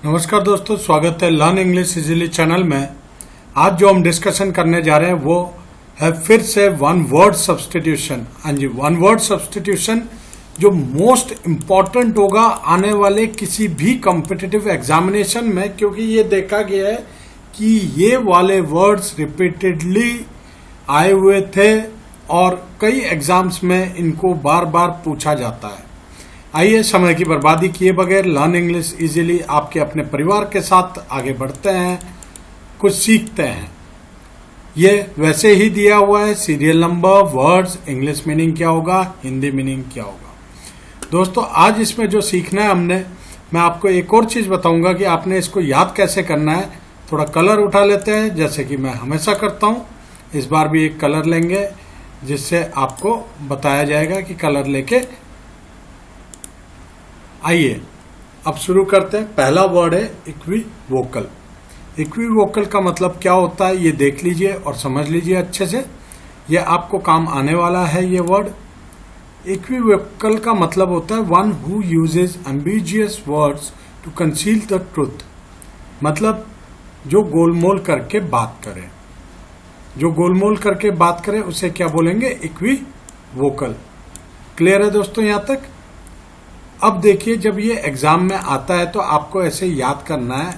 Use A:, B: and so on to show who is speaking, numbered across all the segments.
A: नमस्कार दोस्तों, स्वागत है लर्न इंग्लिश इजीली चैनल में। आज जो हम डिस्कशन करने जा रहे हैं वो है फिर से वन वर्ड सब्स्टिट्यूशन। हाँ जी, वन वर्ड सब्स्टिट्यूशन जो मोस्ट इम्पॉर्टेंट होगा आने वाले किसी भी कॉम्पिटिटिव एग्जामिनेशन में, क्योंकि ये देखा गया है कि ये वाले वर्ड्स रिपीटेडली आए हुए थे और कई एग्जाम्स में इनको बार बार पूछा जाता है। आइए समय की बर्बादी किए बगैर लर्न इंग्लिश इजीली आपके अपने परिवार के साथ आगे बढ़ते हैं, कुछ सीखते हैं। ये वैसे ही दिया हुआ है, serial number, words, English meaning क्या होगा, हिंदी मीनिंग क्या होगा। दोस्तों आज इसमें जो सीखना है हमने, मैं आपको एक और चीज बताऊंगा कि आपने इसको याद कैसे करना है। थोड़ा कलर उठा लेते हैं जैसे कि मैं हमेशा करता हूं। इस बार भी एक कलर लेंगे जिससे आपको बताया जाएगा कि कलर लेके आइए अब शुरू करते हैं। पहला वर्ड है इक्विवोकल। इक्विवोकल का मतलब क्या होता है ये देख लीजिए और समझ लीजिए अच्छे से, ये आपको काम आने वाला है। ये वर्ड इक्विवोकल का मतलब होता है one who uses ambiguous words to conceal the truth. मतलब जो गोलमोल करके बात करे, जो गोलमोल करके बात करे उसे क्या बोलेंगे, इक्विवोकल। क्लियर है दोस्तों यहां तक। अब देखिए, जब ये एग्जाम में आता है तो आपको ऐसे याद करना है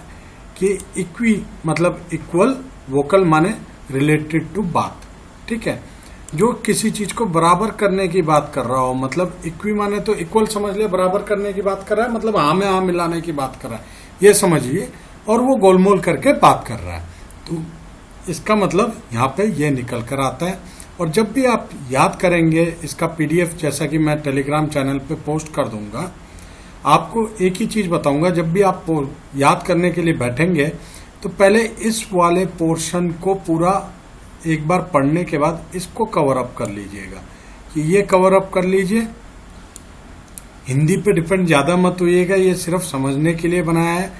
A: कि इक्वी मतलब इक्वल, वोकल माने रिलेटेड टू बात। ठीक है, जो किसी चीज को बराबर करने की बात कर रहा हो, मतलब इक्वी माने तो इक्वल समझ लिया, बराबर करने की बात कर रहा है, मतलब हाँ में हाँ मिलाने की बात कर रहा है, ये समझिए। और वो गोलमोल करके बात कर रहा है, तो इसका मतलब यहाँ पे ये निकल कर आता है। और जब भी आप याद करेंगे, इसका पीडीएफ जैसा कि मैं टेलीग्राम चैनल पे पोस्ट कर दूंगा, आपको एक ही चीज बताऊंगा। जब भी आप याद करने के लिए बैठेंगे तो पहले इस वाले पोर्शन को पूरा एक बार पढ़ने के बाद इसको कवर अप कर लीजिएगा, कि ये कवर अप कर लीजिए। हिंदी पे डिपेंड ज्यादा मत होइएगा, ये सिर्फ समझने के लिए बनाया है।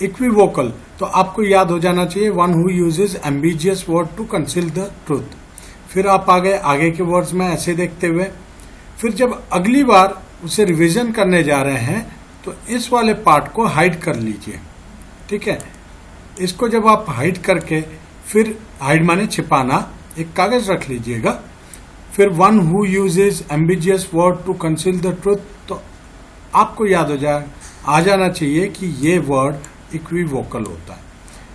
A: इक्विवोकल तो आपको याद हो जाना चाहिए, one who uses ambiguous word to conceal the truth. फिर आप आगे के वर्ड्स में ऐसे देखते हुए, फिर जब अगली बार उसे रिवीजन करने जा रहे हैं तो इस वाले पार्ट को हाइड कर लीजिए। ठीक है, इसको जब आप हाइड करके, फिर हाइड माने छिपाना, एक कागज रख लीजिएगा। फिर one who uses ambiguous word to conceal the truth, तो आपको याद हो जाए, आ जाना चाहिए कि ये वर्ड इक्विवोकल होता है।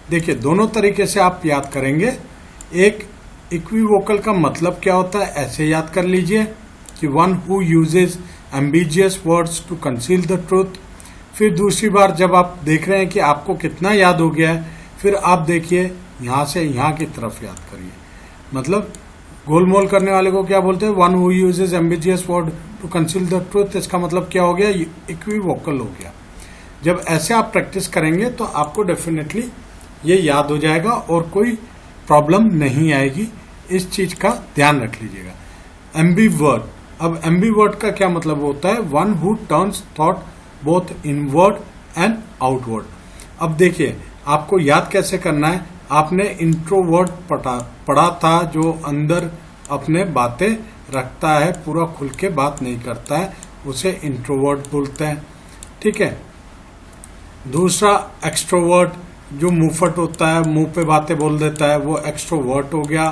A: देखिए दोनों तरीके से आप याद करेंगे। एक, इक्विवोकल का मतलब क्या होता है ऐसे याद कर लीजिए कि one who uses ambiguous words to conceal the truth. फिर दूसरी बार जब आप देख रहे हैं कि आपको कितना याद हो गया है, फिर आप देखिए यहां से यहां की तरफ याद करिए। मतलब गोलमोल करने वाले को क्या बोलते हैं, one who uses ambiguous word to conceal the truth. इसका मतलब क्या हो गया, इक्विवोकल हो गया। जब ऐसे आप प्रैक्टिस करेंगे तो आपको डेफिनेटली ये याद हो जाएगा और कोई प्रॉब्लम नहीं आएगी। इस चीज का ध्यान रख लीजिएगा। एम्बीवर्ड, अब एम्बीवर्ड का क्या मतलब होता है, one who turns thought both inward and outward. अब देखिए आपको याद कैसे करना है। आपने इंट्रोवर्ड पढ़ा था, जो अंदर अपने बातें रखता है, पूरा खुल के बात नहीं करता है, उसे इंट्रोवर्ड बोलते हैं। ठीक है, दूसरा एक्सट्रोवर्ड, जो मुंहफट होता है, मुंह पे बातें बोल देता है, वो एक्सट्रोवर्ट हो गया।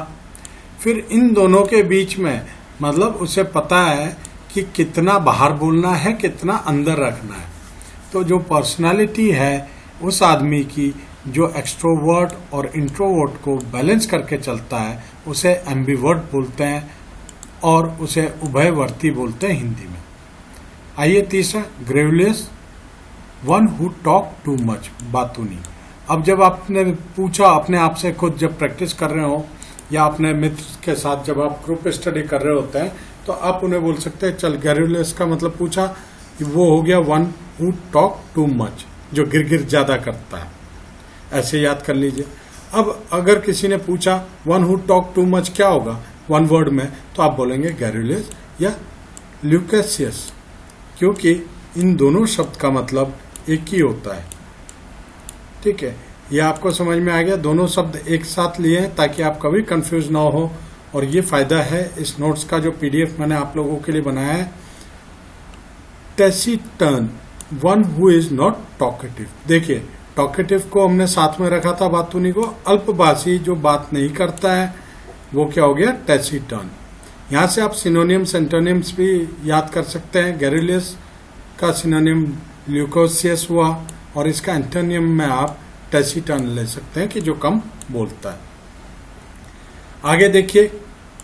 A: फिर इन दोनों के बीच में मतलब उसे पता है कि कितना बाहर बोलना है, कितना अंदर रखना है। तो जो पर्सनालिटी है उस आदमी की, जो एक्सट्रोवर्ट और इंट्रोवर्ट को बैलेंस करके चलता है, उसे एम्बिवर्ट बोलते हैं और उसे उभयवर्ती बोलते हैं हिंदी में। आइए तीसरा, garrulous, one who talk too much, बातूनी। अब जब आपने पूछा अपने आप से खुद, जब प्रैक्टिस कर रहे हो या अपने मित्र के साथ जब आप ग्रुप स्टडी कर रहे होते हैं, तो आप उन्हें बोल सकते हैं, चल ग्रेविलियस का मतलब पूछा कि वो हो गया one who talk too much, जो गिर ज्यादा करता है। ऐसे याद कर लीजिए। अब अगर किसी ने पूछा one who talk too much क्या होगा वन वर्ड में, तो आप बोलेंगे ग्रेविलियस या ल्यूकेसियस, क्योंकि इन दोनों शब्द का मतलब एक ही होता है। ठीक है, ये आपको समझ में आ गया। दोनों शब्द एक साथ लिए हैं ताकि आप कभी कंफ्यूज ना हो। और ये फायदा है इस नोट्स का जो पीडीएफ मैंने आप लोगों के लिए बनाया है। Taciturn, one who is not talkative. देखिए टॉकेटिव को हमने साथ में रखा था बातूनी को, अल्पभाषी जो बात नहीं करता है वो क्या हो गया, टैसिटर्न। यहां से आप सिनोनिम्स एंटोनिम्स भी याद कर सकते हैं। गैरुलियस का सिनोनिम ल्यूकोसियस हुआ और इसका एंटोनियम में आप टैसिटर्न ले सकते हैं कि जो कम बोलता है। आगे देखिए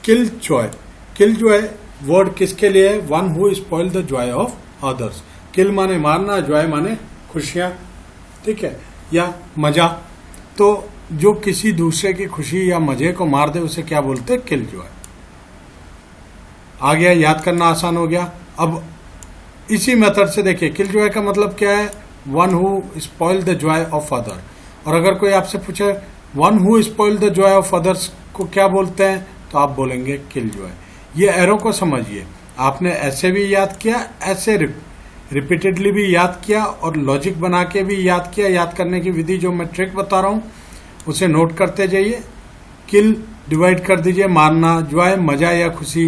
A: kill joy. Kill joy word किसके लिए है, one who spoil the joy of others. Kill माने मारना, जॉय माने खुशियां, ठीक है, या मजा। तो जो किसी दूसरे की खुशी या मजे को मार दे उसे क्या बोलते हैं, किल जॉय। आ गया, याद करना आसान हो गया। अब इसी मेथड से देखिए किल जॉय का मतलब क्या है, one who spoil the joy of other. और अगर कोई आपसे पूछे one who spoil the joy of others को क्या बोलते हैं, तो आप बोलेंगे किल जॉय। ये एरो को समझिए, आपने ऐसे भी याद किया, ऐसे रिपीटेडली भी याद किया और लॉजिक बना के भी याद किया। याद करने की विधि जो मैं ट्रिक बता रहा हूं उसे नोट करते जाइए। किल डिवाइड कर दीजिए, मारना, जॉय मजा या खुशी।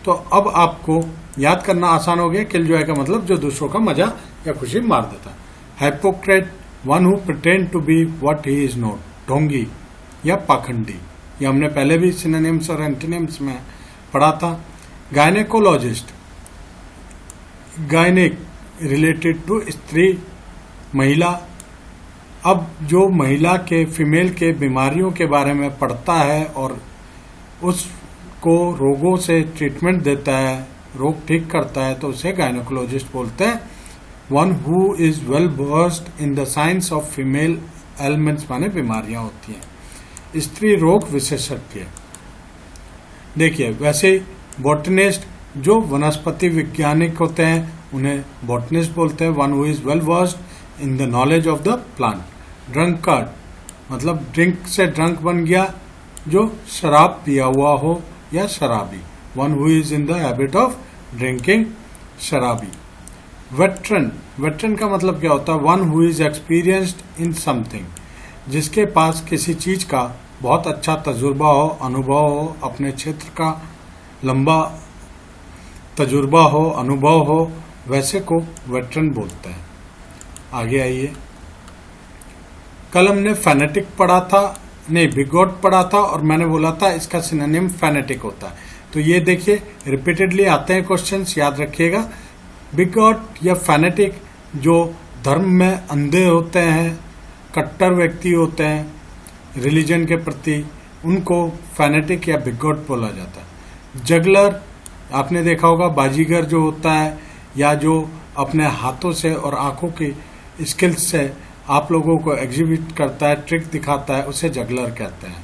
A: तो अब आपको याद करना आसान हो गया। किल जॉय का मतलब जो दूसरों का मजा या खुशी मार देता है। Hypocrite, one who pretend to be what he is not, ढोंगी या पाखंडी। ये हमने पहले भी सिनोनिम्स और एंटोनिम्स में पढ़ा था। गायनेकोलॉजिस्ट, गायनिक रिलेटेड टू स्त्री, महिला। अब जो महिला के, फीमेल के बीमारियों के बारे में पढ़ता है और उसको रोगों से ट्रीटमेंट देता है, रोग ठीक करता है, तो उसे गायनेकोलॉजिस्ट बोलते हैं। One who is well versed in the science of female elements माने बीमारियां होती हैं। स्त्री रोग विशेषज्ञ। देखिए वैसे बॉटनिस्ट जो वनस्पति वैज्ञानिक होते हैं उन्हें बॉटनिस्ट बोलते हैं। One who is well versed in the knowledge of the plant. Drunkard मतलब ड्रिंक से ड्रंक बन गया, जो शराब पिया हुआ हो या शराबी। One who is in the habit of drinking, शराबी। वेटरन, वेटरन का मतलब क्या होता है, one who is experienced in something, जिसके पास किसी चीज का बहुत अच्छा तजुर्बा हो, अनुभव हो, अपने क्षेत्र का लंबा तजुर्बा हो, अनुभव हो, वैसे को वेटरन बोलते हैं। आगे आइए, कल हमने फैनेटिक पढ़ा था, नहीं बिगॉट पढ़ा था और मैंने बोला था इसका सिनोनिम फैनेटिक होता है। तो ये देखिए रिपीटेडली आते हैं क्वेश्चंस, याद रखिएगा। बिगॉट या फैनेटिक जो धर्म में अंधे होते हैं, कट्टर व्यक्ति होते हैं रिलीजन के प्रति, उनको फैनेटिक या बिगॉट बोला जाता है। जगलर, आपने देखा होगा बाजीगर जो होता है या जो अपने हाथों से और आंखों की स्किल्स से आप लोगों को एग्जिबिट करता है, ट्रिक दिखाता है, उसे जगलर कहते हैं।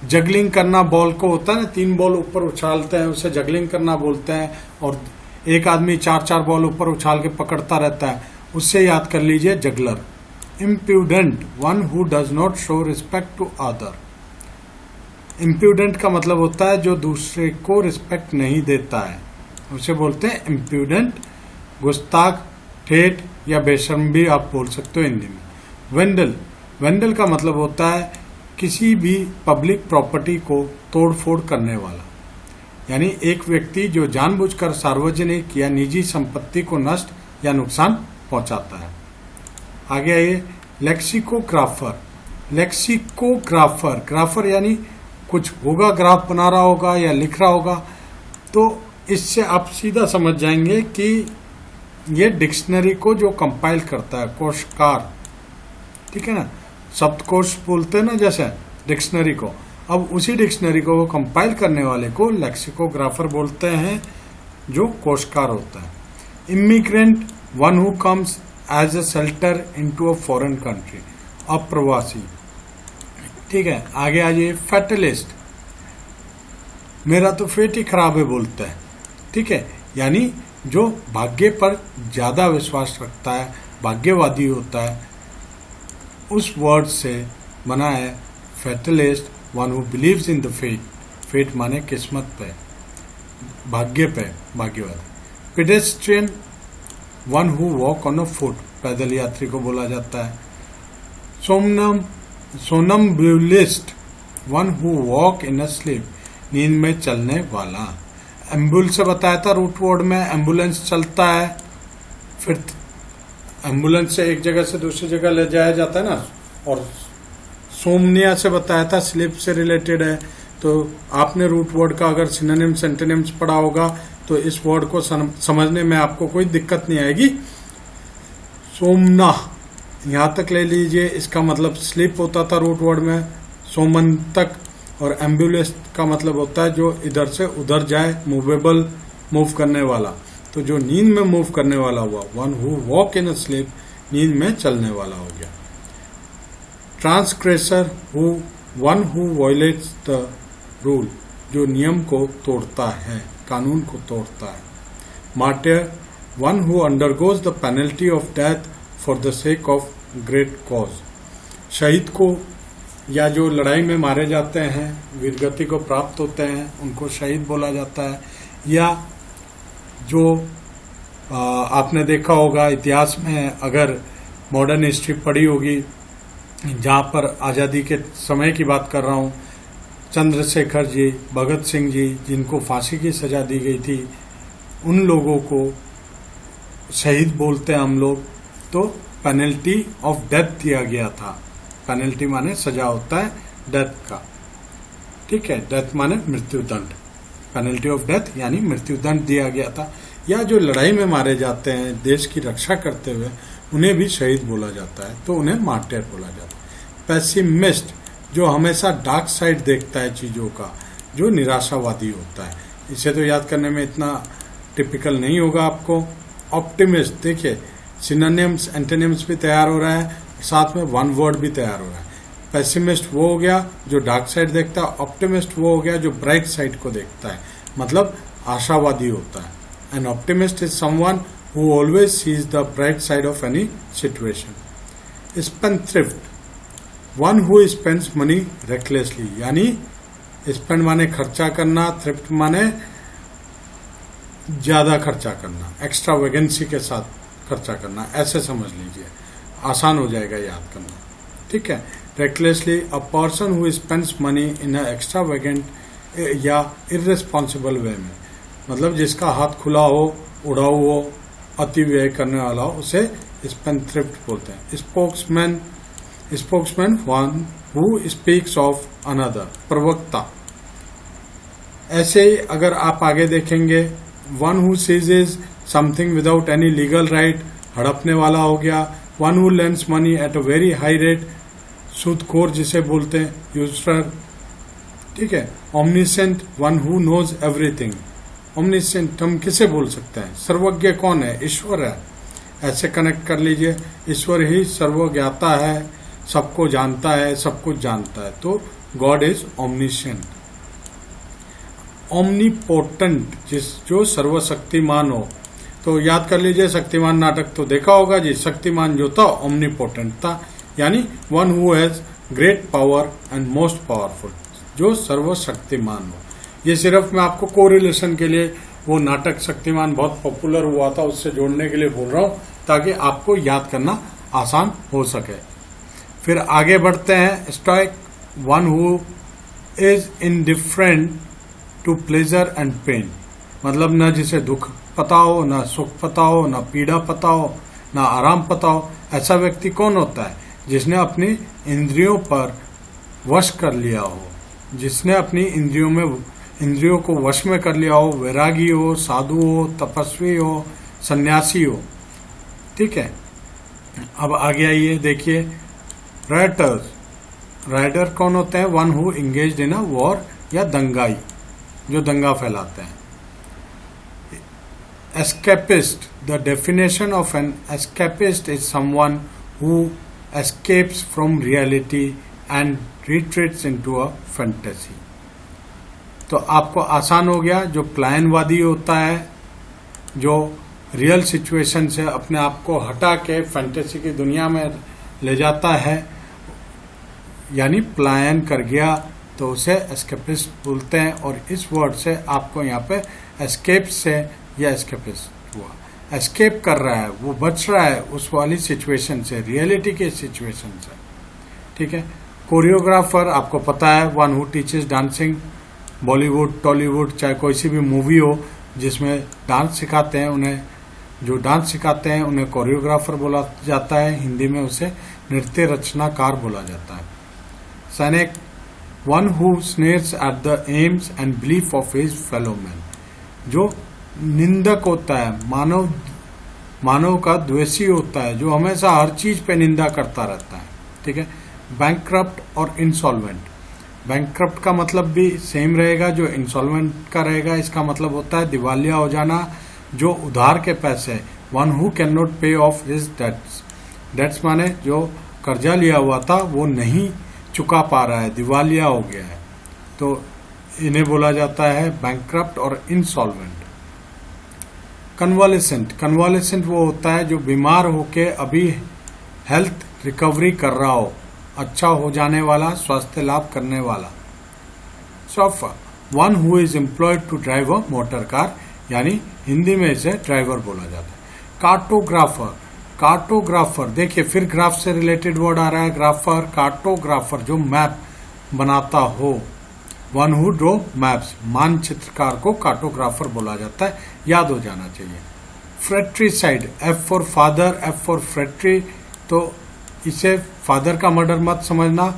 A: जगलिंग करना बॉल को होता है ना, 3 बॉल ऊपर उछालते हैं, उसे जगलिंग करना बोलते हैं। और एक आदमी 4-4 बॉल ऊपर उछाल के पकड़ता रहता है, उससे याद कर लीजिए juggler. Impudent, one who does not show respect to other. Impudent का मतलब होता है जो दूसरे को रिस्पेक्ट नहीं देता है, उसे बोलते हैं इम्प्यूडेंट। गुस्ताख, ठेठ या बेशर्म भी आप बोल सकते हो हिंदी में। वेंडल, वेंडल का मतलब होता है किसी भी पब्लिक प्रॉपर्टी को तोड़फोड़ करने वाला, यानी एक व्यक्ति जो जानबूझकर सार्वजनिक या निजी संपत्ति को नष्ट या नुकसान पहुंचाता है। आगे आइए, लेक्सिकोग्राफर। लेक्सिकोग्राफर, ग्राफर यानी कुछ होगा, ग्राफ बना रहा होगा या लिख रहा होगा, तो इससे आप सीधा समझ जाएंगे कि ये डिक्शनरी को जो कंपाइल करता है, कोशकार, ठीक है ना, शब्दकोश बोलते हैं ना जैसे डिक्शनरी को, अब उसी डिक्शनरी को वो कंपाइल करने वाले को लेक्सिकोग्राफर बोलते हैं, जो कोशकार होता है। Immigrant, one who comes as a shelter into a foreign country, अप्रवासी, ठीक है। आगे आ जाइए, फैटलिस्ट, मेरा तो फेट ही खराब है बोलता है, ठीक है, यानी जो भाग्य पर ज्यादा विश्वास रखता है, भाग्यवादी होता है, उस वर्ड से बना है fatalist. One who believes in the fate, fate माने किस्मत पे, भाग्य पे, भाग्यवादी। Pedestrian, one who walk on a foot, पैदल यात्री को बोला जाता है। Somnambulist, one who walk in a sleep, नींद में चलने वाला। एम्बुल से बताया था रूट वर्ड में, एम्बुलेंस चलता है। फिर एम्बुलेंस से एक जगह से दूसरी जगह ले जाया जाता है ना, और सोमनिया से बताया था स्लीप से रिलेटेड है। तो आपने रूट वर्ड का अगर सिनोनिम्स एंटोनिम्स पढ़ा होगा तो इस वर्ड को समझने में आपको कोई दिक्कत नहीं आएगी। सोमना यहां तक ले लीजिए, इसका मतलब स्लीप होता था रूट वर्ड में, सोमंतक। और एम्बुलेंस का मतलब होता है जो इधर से उधर जाए, मूवेबल, मूव करने वाला। तो जो नींद में मूव करने वाला हुआ, one who walk in sleep, नींद में चलने वाला हो गया। Transgressor one who violates the rule, जो नियम को तोड़ता है, कानून को तोड़ता है। Martyr one who undergoes the penalty of death for the sake of great cause, शहीद को या जो लड़ाई में मारे जाते हैं, वीरगति को प्राप्त होते हैं, उनको शहीद बोला जाता है। या जो आपने देखा होगा इतिहास में, अगर मॉडर्न हिस्ट्री पढ़ी होगी, जहां पर आजादी के समय की बात कर रहा हूं, चंद्रशेखर जी, भगत सिंह जी, जिनको फांसी की सजा दी गई थी, उन लोगों को शहीद बोलते हैं हम लोग। तो पेनल्टी ऑफ डेथ दिया गया था। पेनल्टी माने सजा होता है डेथ का, ठीक है, डेथ माने मृत्युदंड, पेनल्टी ऑफ डेथ यानी मृत्युदंड दिया गया था। या जो लड़ाई में मारे जाते हैं देश की रक्षा करते हुए, उन्हें भी शहीद बोला जाता है, तो उन्हें मार्टियर बोला जाता है। पेसिमिस्ट, जो हमेशा डार्क साइड देखता है चीजों का, जो निराशावादी होता है। इसे तो याद करने में इतना टिपिकल नहीं होगा आपको। ऑप्टिमिस्ट, देखिए सिनोनिम्स एंटोनिम्स भी तैयार हो रहा है, साथ में वन वर्ड भी तैयार हो रहा है। पेसिमिस्ट वो हो गया जो डार्क साइड देखता है, ऑप्टिमिस्ट वो हो गया जो ब्राइट साइड को देखता है, मतलब आशावादी होता है। An optimist is someone who always sees the bright side of any situation. Spendthrift, one who spends money recklessly, यानी स्पेंड माने खर्चा करना, थ्रिफ्ट माने ज्यादा खर्चा करना, एक्स्ट्रा वेगेंसी के साथ खर्चा करना, ऐसे समझ लीजिए, आसान हो जाएगा याद करना, ठीक है। Recklessly, a person who spends money in a extravagant या इररिस्पॉन्सिबल वे में, मतलब जिसका हाथ खुला हो, उड़ाऊ हो, अति व्यय करने वाला हो, उसे स्पेंडथ्रिफ्ट बोलते हैं। Spokesman one who speaks of another, प्रवक्ता। ऐसे ही अगर आप आगे देखेंगे, one who seizes something without any legal right, हड़पने वाला हो गया। One who lends money at a very high rate, सूदखोर जिसे बोलते हैं, यूजर, ठीक है। Omniscient, one who knows everything. Omniscient हम किसे बोल सकते हैं? सर्वज्ञ कौन है? ईश्वर है। ऐसे कनेक्ट कर लीजिए, ईश्वर ही सर्वज्ञाता है, सबको जानता है, सब कुछ जानता है, तो गॉड इज ओमनिसेंट। ओमनीपोटेंट, जो सर्वशक्तिमान हो, तो याद कर लीजिए, शक्तिमान नाटक तो देखा होगा जी। शक्तिमान जो था ओमनीपोटेंट था, यानी one who has great power and most powerful, जो सर्वशक्तिमान हो। ये सिर्फ मैं आपको कोरिलेशन के लिए, वो नाटक शक्तिमान बहुत पॉपुलर हुआ था, उससे जोड़ने के लिए बोल रहा हूं, ताकि आपको याद करना आसान हो सके। फिर आगे बढ़ते हैं। Stoic, one who is indifferent to pleasure and pain, मतलब न जिसे दुख पता हो, न सुख पता हो, न पीड़ा पता हो, न आराम पता हो। ऐसा व्यक्ति कौन होता है? जिसने अपनी इंद्रियों पर वश कर लिया हो, जिसने अपनी इंद्रियों को वश में कर लिया हो, वैरागी हो, साधु हो, तपस्वी हो, सन्यासी हो, ठीक है। अब आगे आइए, देखिए राइटर्स। राइडर कौन होते हैं? One who engaged in a war, या दंगाई, जो दंगा फैलाते हैं। Escapist, the definition of N escapist is someone who escapes from reality and retreats into a fantasy। तो आपको आसान हो गया। जो प्लायनवादी होता है, जो रियल सिचुएशन से अपने आप को हटा के फैंटेसी की दुनिया में ले जाता है, यानी पलायन कर गया, तो उसे एस्केपिस्ट बोलते हैं। और इस वर्ड से आपको यहाँ पे एस्केप से या एस्केपिस्ट हुआ, एस्केप कर रहा है, वो बच रहा है उस वाली सिचुएशन से, रियलिटी के सिचुएशन से, ठीक है। कोरियोग्राफर आपको पता है, one who teaches dancing, Bollywood, Tollywood, चाहे कोई सी भी मूवी हो जिसमें डांस सिखाते हैं, उन्हें जो डांस सिखाते हैं उन्हें कोरियोग्राफर बोला जाता है, हिंदी में उसे नृत्य रचनाकार बोला जाता है। सैनिक, one who snares at the AIIMS and belief of his fellow man, जो निंदक होता है, मानव का द्वेषी होता है, जो हमेशा हर चीज पे निंदा करता रहता है। ठीक है। बैंकक्रप्ट और इंसॉल्वेंट, बैंकक्रप्ट का मतलब भी सेम रहेगा जो इंसॉल्वेंट का रहेगा। इसका मतलब होता है दिवालिया हो जाना, जो उधार के पैसे, वन हु कैन नॉट पे ऑफ हिज डेट्स, डेट्स माने जो कर्जा लिया हुआ था वो नहीं चुका पा रहा है, दिवालिया हो गया है, तो इन्हें बोला जाता है बैंकक्रप्ट और इंसॉल्वेंट। कन्वालेसेंट, कन्वालेसेंट वो होता है जो बीमार होके अभी हेल्थ रिकवरी कर रहा हो, अच्छा हो जाने वाला, स्वास्थ्य लाभ करने वाला। Chauffeur, one who is employed to drive a motor car, यानी हिंदी में इसे ड्राइवर बोला जाता है। कार्टोग्राफर, कार्टोग्राफर देखिए फिर ग्राफ से रिलेटेड वर्ड आ रहा है, ग्राफर, कार्टोग्राफर जो मैप बनाता हो, वन हु ड्रो मैप्स, मानचित्रकार को कार्टोग्राफर बोला जाता है, याद हो जाना चाहिए। Fratricide, F for father, F for fratri, तो इसे फादर का मर्डर मत समझना,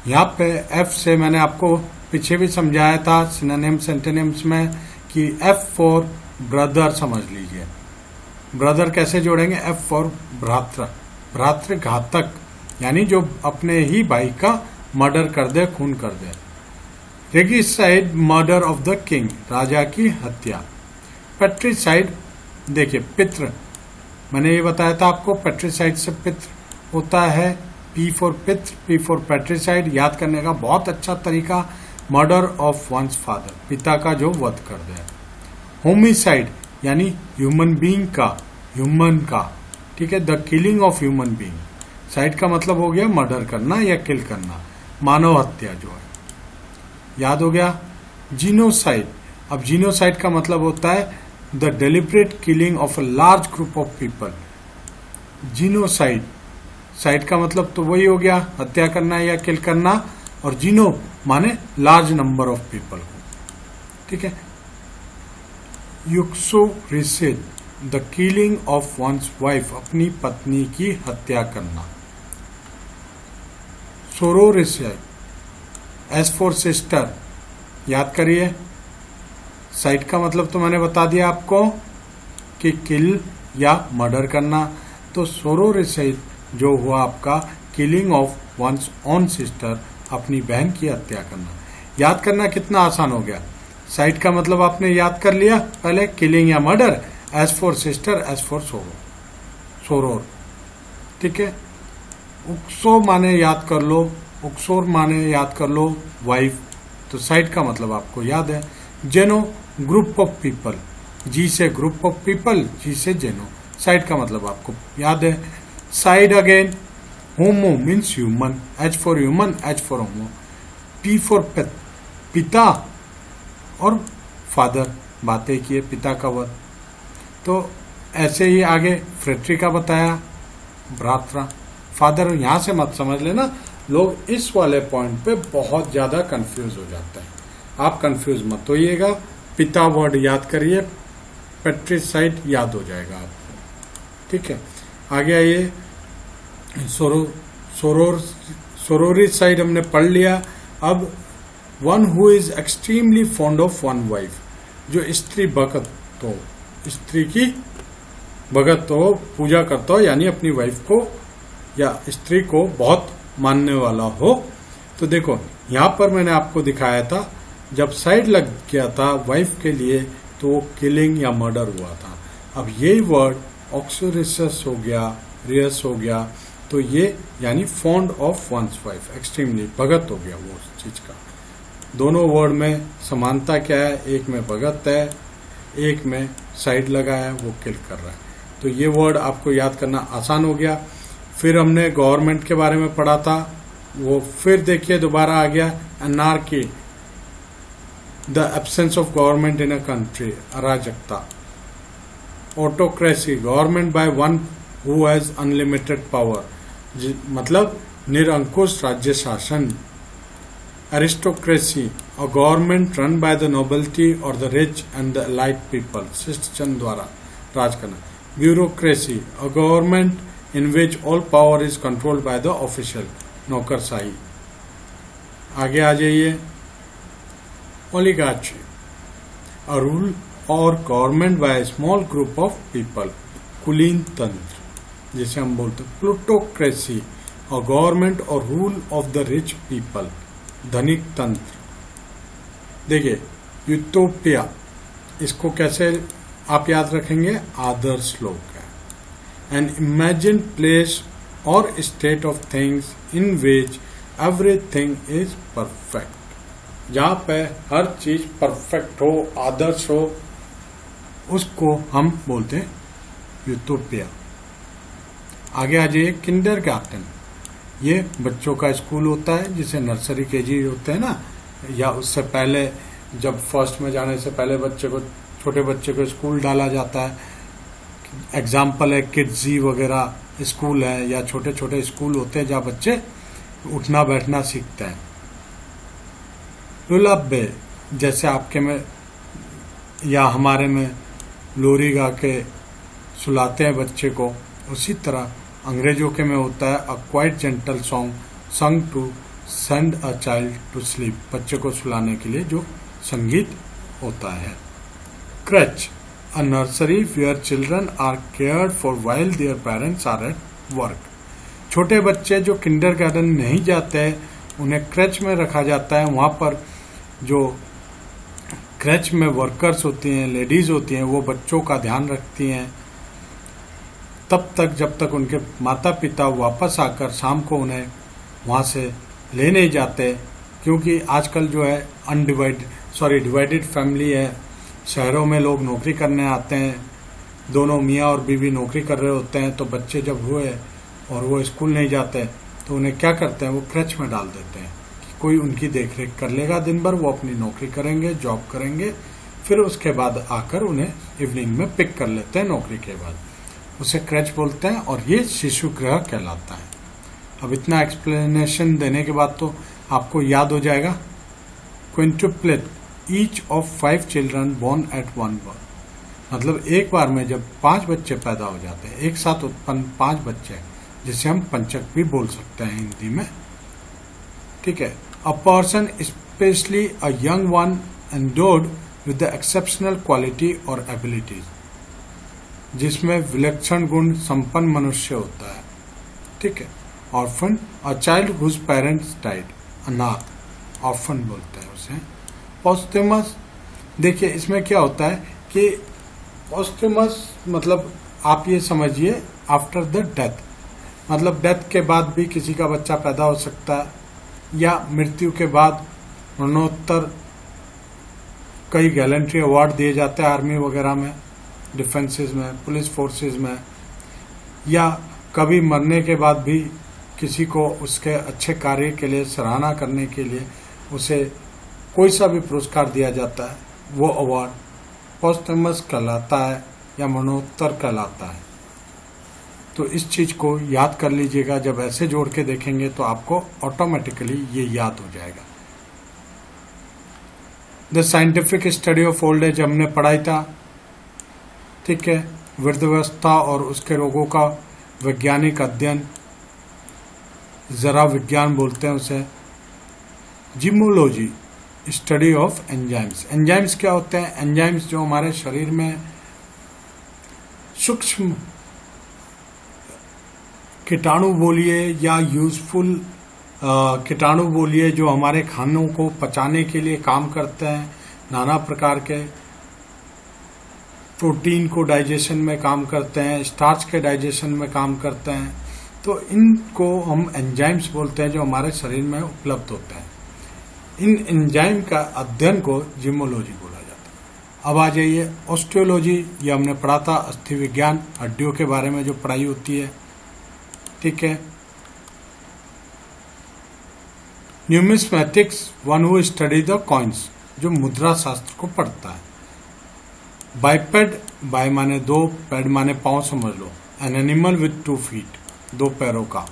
A: यहाँ पे एफ से मैंने आपको पीछे भी समझाया था सिनोनिम्स एंटोनिम्स में कि एफ फॉर ब्रदर समझ लीजिए। ब्रदर कैसे जोड़ेंगे, एफ फॉर भ्रात्र, भ्रातृघातक यानी जो अपने ही भाई का मर्डर कर दे, खून कर दे। रेगिसाइड, मर्डर ऑफ द किंग, राजा की हत्या। पेट्रीसाइड देखिए पितृ, मैंने ये बताया था आपको पेट्रीसाइड से पितृ होता है, पी फॉर पितृ, पी फॉर पेट्रीसाइड, याद करने का बहुत अच्छा तरीका, मर्डर ऑफ वंस फादर, पिता का जो वध कर दे। होमिसाइड यानी ह्यूमन बीइंग का, ह्यूमन का, ठीक है, the killing of human being, side का मतलब हो गया मर्डर करना या किल करना, मानव हत्या जो है, याद हो गया। जीनोसाइड, अब जीनोसाइड का मतलब होता है the deliberate killing of a large group of people. Genocide, side का मतलब तो वही हो गया हत्या करना या किल करना, और जीनो माने लार्ज नंबर ऑफ पीपल को, ठीक है। Uxoricide, the killing of one's wife, अपनी पत्नी की हत्या करना। सोरोरिसाइड, एस फॉर सिस्टर, याद करिए, साइड का मतलब तो मैंने बता दिया आपको कि किल या मर्डर करना, तो सोरोरिसाइड जो हुआ आपका killing of one's own sister, अपनी बहन की हत्या करना। याद करना कितना आसान हो गया, साइड का मतलब आपने याद कर लिया पहले, किलिंग या murder, S for sister, S for soror, ठीक है। उक्सो माने याद कर लो, उक्सोर माने याद कर लो वाइफ, तो साइड का मतलब आपको याद है। जेनो, ग्रुप ऑफ पीपल, जी से ग्रुप ऑफ पीपल, जी से जेनो, साइड का मतलब आपको याद है। Side again, homo means human, H for human, H for homo, P for पिता और फादर, बातें किए पिता का वध, तो ऐसे ही आगे फ्रेट्री का बताया, भ्रात्रा, फादर, यहां से मत समझ लेना, लोग इस वाले पॉइंट पे बहुत ज्यादा कंफ्यूज हो जाते हैं, आप कंफ्यूज मत होइएगा, पिता वर्ड याद करिए, पेट्रीसाइड याद हो जाएगा आपको, ठीक है। आगे आइए, सोरोरिसाइड हमने पढ़ लिया। अब one who is extremely fond of one wife, जो स्त्री भगत हो, स्त्री की भगत हो, पूजा करता हो, यानी अपनी वाइफ को या स्त्री को बहुत मानने वाला हो। तो देखो यहां पर मैंने आपको दिखाया था, जब साइड लग गया था वाइफ के लिए तो वो किलिंग या मर्डर हुआ था। अब यही वर्ड ऑक्सोरिसस हो गया, रियस हो गया, तो ये यानी fond of one's wife, extremely भगत हो गया वो चीज का। दोनों वर्ड में समानता क्या है, एक में भगत है, एक में साइड लगा है, वो किल कर रहा है, तो ये वर्ड आपको याद करना आसान हो गया। फिर हमने गवर्नमेंट के बारे में पढ़ा था, वो फिर देखिए दोबारा आ गया, anarchy, the absence of government in a country, अराजकता। Autocracy, government by one who has unlimited power, मतलब निरंकुश राज्य शासन। Aristocracy, a government run by the nobility और the rich and the elite people, शिष्टजन द्वारा, राज करना। Bureaucracy, a government in which all power is controlled by the official, नौकरशाही। आगे आ जाइए, ओलिगार्ची, अ रूल और government by small group of people, कुलीन तंत्र जिसे हम बोलते हैं। प्लूटोक्रेसी, अ गवर्नमेंट और rule of the rich people, धनिक तंत्र। देखिए, यूटोपिया, इसको कैसे आप याद रखेंगे, आदर्श लोक है। एन इमेजिन प्लेस और state of things in which everything is perfect, जहां पे हर चीज परफेक्ट हो, आदर्श हो, उसको हम बोलते हैं यूटोपिया। आगे आ जाइए, किंडरगार्टन, ये बच्चों का स्कूल होता है जिसे नर्सरी केजी होते हैं ना, या उससे पहले जब फर्स्ट में जाने से पहले छोटे बच्चे को स्कूल डाला जाता है। एग्जाम्पल है किड्जी वगैरह स्कूल है, या छोटे छोटे स्कूल होते हैं जहाँ बच्चे उठना बैठना सीखते हैं। लुलाबे, जैसे आपके में या हमारे में लोरी गा के सुलाते हैं बच्चे को, उसी तरह अंग्रेजों के में होता है a quite gentle song sung to send a child to sleep, बच्चे को सुलाने के लिए जो संगीत होता है। Creche, a nursery where children are cared for while their parents are at work. छोटे बच्चे जो किंडरगार्टन नहीं जाते हैं उन्हें क्रच में रखा जाता है। वहां पर जो क्रच में वर्कर्स होती हैं, लेडीज होती हैं, वो बच्चों का ध्यान रखती हैं तब तक जब तक उनके माता पिता वापस आकर शाम को उन्हें वहां से ले नहीं जाते। क्योंकि आजकल जो है डिवाइडेड फैमिली है, शहरों में लोग नौकरी करने आते हैं, दोनों मियाँ और बीवी नौकरी कर रहे होते हैं, तो बच्चे जब हुए और वो स्कूल नहीं जाते तो उन्हें क्या करते हैं, वो क्रच में डाल देते हैं कि कोई उनकी देखरेख कर लेगा दिन भर, वो अपनी नौकरी करेंगे, जॉब करेंगे, फिर उसके बाद आकर उन्हें इवनिंग में पिक कर लेते हैं नौकरी के बाद, उसे क्रच बोलते हैं और ये शिशु गृह कहलाता है। अब इतना एक्सप्लेनेशन देने के बाद तो आपको याद हो जाएगा। Quintuplet, each of 5 children born at one birth, मतलब एक बार में जब 5 बच्चे पैदा हो जाते हैं, एक साथ उत्पन्न 5 बच्चे, जिसे हम पंचक भी बोल सकते हैं हिंदी में, ठीक है। A person specially a young one endowed with the exceptional quality और एबिलिटीज, जिसमें विलक्षण गुण संपन्न मनुष्य होता है, ठीक है। Orphan, a child whose parents died, अनाथ, ऑर्फन बोलते हैं उसे। पोस्टमस, देखिए इसमें क्या होता है कि पोस्टमस मतलब आप ये समझिए आफ्टर द डेथ, मतलब डेथ के बाद भी किसी का बच्चा पैदा हो सकता है, या मृत्यु के बाद मरणोत्तर कई गैलेंट्री अवार्ड दिए जाते हैं आर्मी वगैरह में, डिफेंसेस में, पुलिस फोर्सेस में, या कभी मरने के बाद भी किसी को उसके अच्छे कार्य के लिए सराहना करने के लिए उसे कोई सा भी पुरस्कार दिया जाता है, वो अवार्ड पोस्टमस कहलाता है या मरणोत्तर कहलाता है। तो इस चीज को याद कर लीजिएगा, जब ऐसे जोड़ के देखेंगे तो आपको ऑटोमेटिकली ये याद हो जाएगा। The scientific study of old age हमने पढ़ाई था, ठीक है। वृद्धावस्था और उसके रोगों का वैज्ञानिक अध्ययन, जरा विज्ञान बोलते हैं उसे। जिमोलॉजी, स्टडी ऑफ एंजाइम्स। एंजाइम्स क्या होते हैं? एंजाइम्स जो हमारे शरीर में सूक्ष्म कीटाणु बोलिए या यूजफुल कीटाणु बोलिए, जो हमारे खानों को पचाने के लिए काम करते हैं, नाना प्रकार के प्रोटीन को डाइजेशन में काम करते हैं, स्टार्च के डाइजेशन में काम करते हैं, तो इनको हम एंजाइम्स बोलते हैं जो हमारे शरीर में उपलब्ध होते हैं। इन एंजाइम का अध्ययन को जिमोलॉजी बोला जाता है। अब आ जाइए ऑस्टियोलॉजी, ये हमने पढ़ा था, अस्थि विज्ञान, हड्डियों के बारे में जो पढ़ाई होती है, ठीक है। Numismatics, one who study the coins, जो मुद्रा शास्त्र को पढ़ता है। बाइपेड, बाय माने 2, पैड माने पांव समझ लो, एन एनिमल विथ 2 फीट, 2 पैरों का।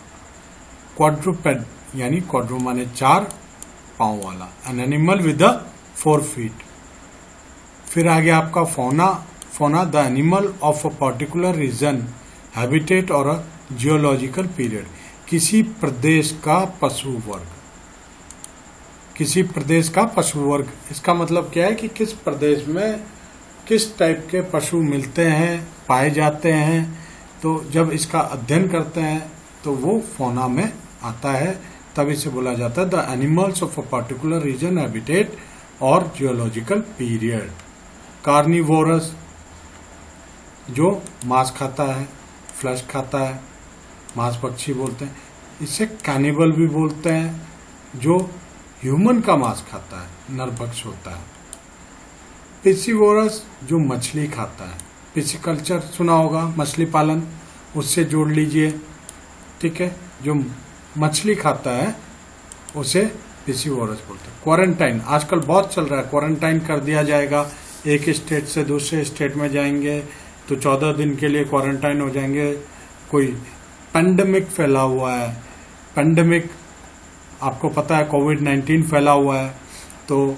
A: क्वाड्रुपेड यानी क्वाड्रो माने 4 पांव वाला, एन एनिमल विद 4 फीट। फिर आ गया आपका fauna fauna the animal of a particular region, habitat or a geological period. किसी प्रदेश का पशु वर्ग, किसी प्रदेश का पशु वर्ग, इसका मतलब क्या है कि किस प्रदेश में किस टाइप के पशु मिलते हैं, पाए जाते हैं। तो जब इसका अध्ययन करते हैं तो वो फौना में आता है, तब इसे बोला जाता है the animals of a particular region, habitat और जियोलॉजिकल पीरियड। कार्निवोरस जो मांस खाता है, फ्लैश खाता है, मांस पक्षी बोलते हैं। इसे कैनिबल भी बोलते हैं जो ह्यूमन का मांस खाता है, नरभक्ष होता है। पिसिवोरस जो मछली खाता है, पिसिकल्चर सुना होगा, मछली पालन, उससे जोड़ लीजिए, ठीक है। जो मछली खाता है उसे पिसिवोरस बोलते हैं। क्वारंटाइन आजकल बहुत चल रहा है, क्वारंटाइन कर दिया जाएगा, एक स्टेट से दूसरे स्टेट में जाएंगे तो 14 दिन के लिए क्वारंटाइन हो जाएंगे। कोई पेंडेमिक फैला हुआ है, पेंडेमिक आपको पता है कोविड-19 फैला हुआ है, तो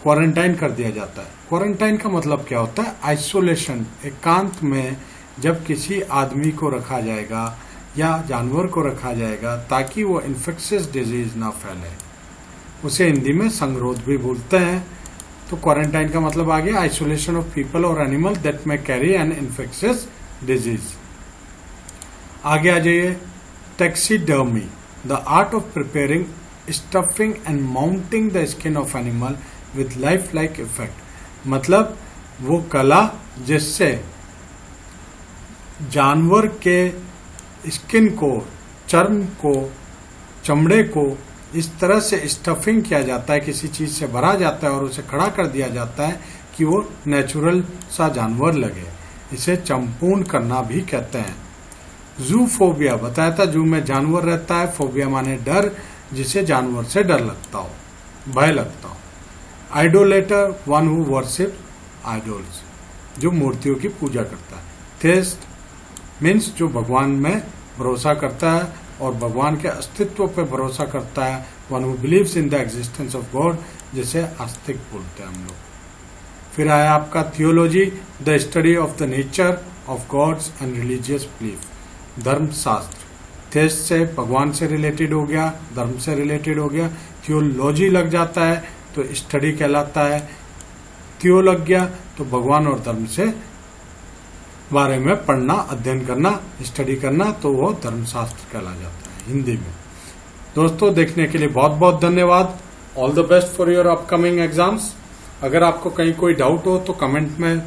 A: क्वारंटाइन कर दिया जाता है। क्वारंटाइन का मतलब क्या होता है? आइसोलेशन, एकांत में जब किसी आदमी को रखा जाएगा या जानवर को रखा जाएगा ताकि वो इन्फेक्शियस डिजीज ना फैले, उसे हिंदी में संगरोध भी बोलते हैं। तो क्वारंटाइन का मतलब आ गया आइसोलेशन ऑफ पीपल और एनिमल दैट में कैरी एन इन्फेक्शियस डिजीज। आगे आ जाइए, taxidermy, the art of preparing, stuffing and mounting the skin of animal with life like effect. मतलब वो कला जिससे जानवर के स्किन को, चर्म को, चमड़े को इस तरह से स्टफिंग किया जाता है, किसी चीज से भरा जाता है और उसे खड़ा कर दिया जाता है कि वो नेचुरल सा जानवर लगे। इसे चंपूर्ण करना भी कहते हैं। जूफोबिया बताया था, जू में जानवर रहता है, फोबिया माने डर, जिसे जानवर से डर लगता हो, भय लगता हो। आइडोलेटर, वन हु वर्शिप आइडोल्स, जो मूर्तियों की पूजा करता है। थेस्ट मीन्स जो भगवान में भरोसा करता है और भगवान के अस्तित्व पर भरोसा करता है। One who believes in the existence of God, जिसे आस्तिक बोलते हैं हम लोग। फिर आया आपका theology, the study of the nature of gods and religious belief, धर्मशास्त्र। थेस्ट से भगवान से रिलेटेड हो गया, धर्म से रिलेटेड हो गया। थियोलॉजी लग जाता है तो स्टडी कहलाता है। थियो लग गया तो भगवान और धर्म से बारे में पढ़ना, अध्ययन करना, स्टडी करना, तो वो धर्मशास्त्र कहला जाता है हिंदी में। दोस्तों देखने के लिए बहुत बहुत धन्यवाद। All the best for your upcoming exams. अगर आपको कहीं कोई डाउट हो तो कमेंट में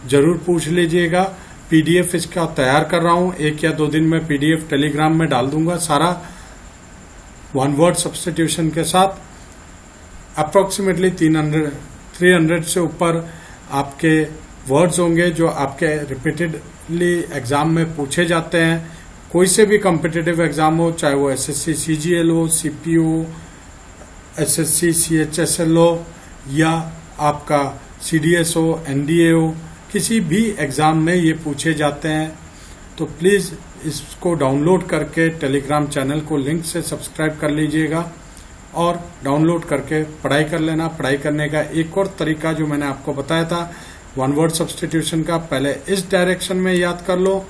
A: जरूर पूछ लीजिएगा। पीडीएफ इसका तैयार कर रहा हूं, 1 या 2 दिन में पीडीएफ टेलीग्राम में डाल दूंगा, सारा वन वर्ड सब्स्टिट्यूशन के साथ। अप्रोक्सीमेटली 300 से ऊपर आपके वर्ड्स होंगे जो आपके रिपीटेडली एग्जाम में पूछे जाते हैं। कोई से भी कॉम्पिटिटिव एग्जाम हो, चाहे वो एसएससी सीजीएल हो, सीपीओ, एसएससी सीएचएसएल हो या आपका सीडीएस हो, एनडीए हो, किसी भी एग्जाम में ये पूछे जाते हैं। तो प्लीज इसको डाउनलोड करके टेलीग्राम चैनल को लिंक से सब्सक्राइब कर लीजिएगा और डाउनलोड करके पढ़ाई कर लेना। पढ़ाई करने का एक और तरीका जो मैंने आपको बताया था वन वर्ड सब्स्टिट्यूशन का, पहले इस डायरेक्शन में याद कर लो।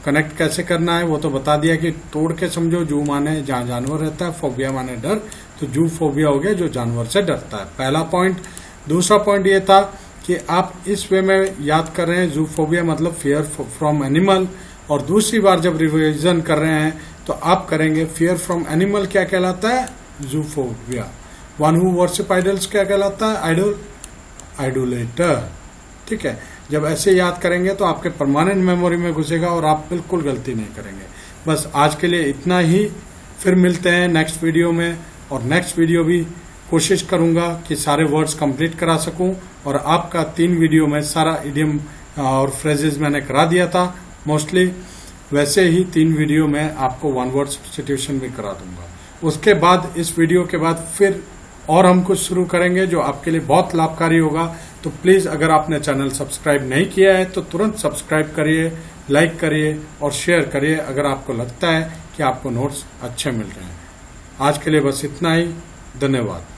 A: कनेक्ट कैसे करना है वो तो बता दिया कि तोड़ के समझो। जू माने जहां जानवर रहता है, फोबिया माने डर, तो जू फोबिया हो गया जो जानवर से डरता है, पहला पॉइंट। दूसरा पॉइंट ये था कि आप इस वे में याद कर रहे हैं, जू फोबिया मतलब फियर फ्रॉम एनिमल, और दूसरी बार जब रिविजन कर रहे हैं तो आप करेंगे फियर फ्रॉम एनिमल क्या कहलाता है, जू phobia. One who worship idols क्या कहलाता है, आइडल, आइडोलेटर। ठीक है, जब ऐसे याद करेंगे तो आपके परमानेंट मेमोरी में घुसेगा और आप बिल्कुल गलती नहीं करेंगे। बस आज के लिए इतना ही, फिर मिलते हैं नेक्स्ट वीडियो में। और नेक्स्ट वीडियो भी कोशिश करूंगा कि सारे वर्ड्स कंप्लीट करा सकूं, और आपका 3 वीडियो में सारा इडियम और फ्रेजेस मैंने करा दिया था मोस्टली, वैसे ही 3 वीडियो में आपको वन वर्ड सब्स्टिट्यूशन भी करा दूंगा। उसके बाद इस वीडियो के बाद फिर और हम कुछ शुरू करेंगे जो आपके लिए बहुत लाभकारी होगा। तो प्लीज अगर आपने चैनल सब्सक्राइब नहीं किया है तो तुरंत सब्सक्राइब करिए, लाइक करिए और शेयर करिए अगर आपको लगता है कि आपको नोट्स अच्छे मिल रहे हैं। आज के लिए बस इतना ही, धन्यवाद।